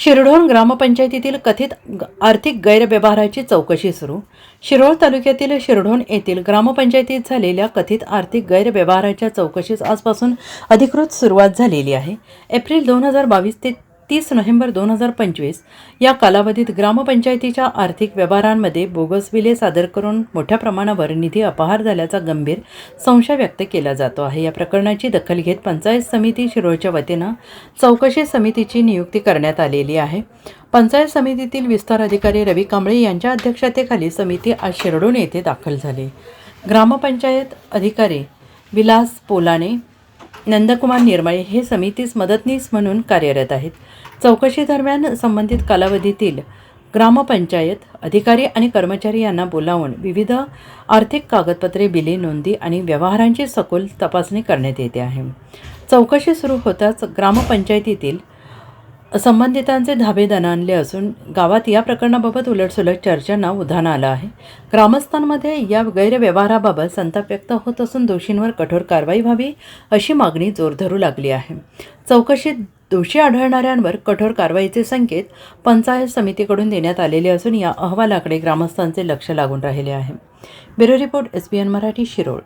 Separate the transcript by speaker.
Speaker 1: शिरढोण ग्रामपंचायतीतील कथित आर्थिक गैरव्यवहाराची चौकशी सुरू. शिरोळ तालुक्यातील शिरढोण येथील ग्रामपंचायतीत झालेल्या कथित आर्थिक गैरव्यवहाराच्या चौकशीस आजपासून अधिकृत सुरुवात झालेली आहे. एप्रिल 2022 ते 30 नोव्हेंबर 2025 या कालावधीत ग्रामपंचायतीच्या आर्थिक व्यवहारांमध्ये बोगस बिले सादर करून मोठ्या प्रमाणावर निधी अपहार झाल्याचा गंभीर संशय व्यक्त केला जातो आहे. या प्रकरणाची दखल घेत पंचायत समिती शिरोळच्या वतीनं चौकशी समितीची नियुक्ती करण्यात आलेली आहे. पंचायत समितीतील विस्तार अधिकारी रवी कांबळे यांच्या अध्यक्षतेखाली समिती आज शिरढोण येथे दाखल झाली. ग्रामपंचायत अधिकारी विलास पोलाने, नंदकुमार निर्मळे हे समितीस मदतनीस म्हणून कार्यरत आहेत. चौकशी दरम्यान संबंधित कालावधीतील ग्रामपंचायत अधिकारी आणि कर्मचारी यांना बोलावून विविध आर्थिक कागदपत्रे, बिले, नोंदी आणि व्यवहारांची सखोल तपासणी करण्यात येते आहे. चौकशी सुरू होताच ग्रामपंचायतीतील संबंधितांचे धाबे दणाणले असून गावात या प्रकरणाबाबत उलटसुलट चर्चांना उधाण आलं आहे. ग्रामस्थांमध्ये या गैरव्यवहाराबाबत संताप व्यक्त होत असून दोषींवर कठोर कारवाई व्हावी अशी मागणी जोर धरू लागली आहे. चौकशीत दोषी आढळणाऱ्यांवर कठोर कारवाईचे संकेत पंचायत समितीकडून देण्यात आलेले असून या अहवालाकडे ग्रामस्थांचे लक्ष लागून राहिले आहे. Bureau report, SBN Marathi, Shirol.